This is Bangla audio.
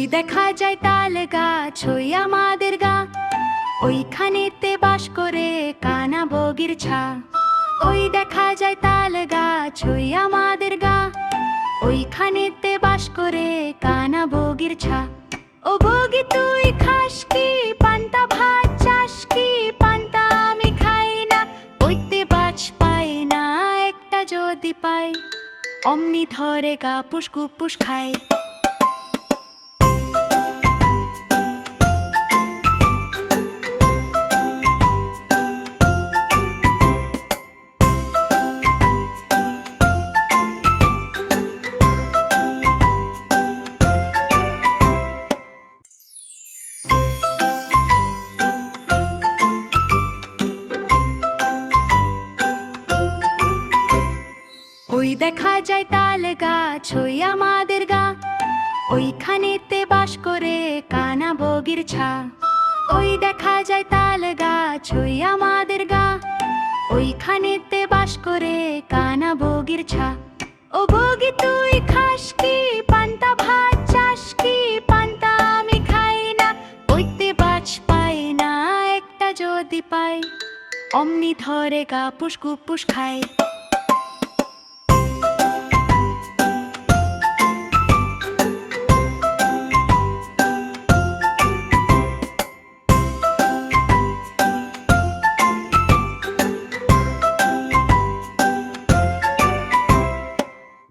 দেখা যায় তাল গাছ ওই আমাদের গা, ওইখানেতে বাস করে কানা বগির ছা। ওই দেখা যায় তাল গাছ ওই আমাদের গা, ওইখানেতে বাস করে কানা বগির ছা। ও বগি তুই খাস কি পান্তা ভাত, চাস কি পান্তা? আমি খাই না, ওইতে বাজ পাই না, একটা যদি পাই অমনি ধরে গা পুস কুপুস খায়। ওই দেখা যায় তাল গাছ ওই আমাদের গা, ওইখানেতে বাস করে কানা বগির ছা। ওই দেখা যায় তাল গাছ ওই আমাদের গা, ওইখানেতে বাস করে কানা বগির ছা। ও বগি তুই খাস কি পান্তা ভাত, চাস কি পান্তা? আমি খাই না, ওইতে বাজ পাই না, একটা যদি পাই অমনি ধরে গা পুস কুপুস খায়।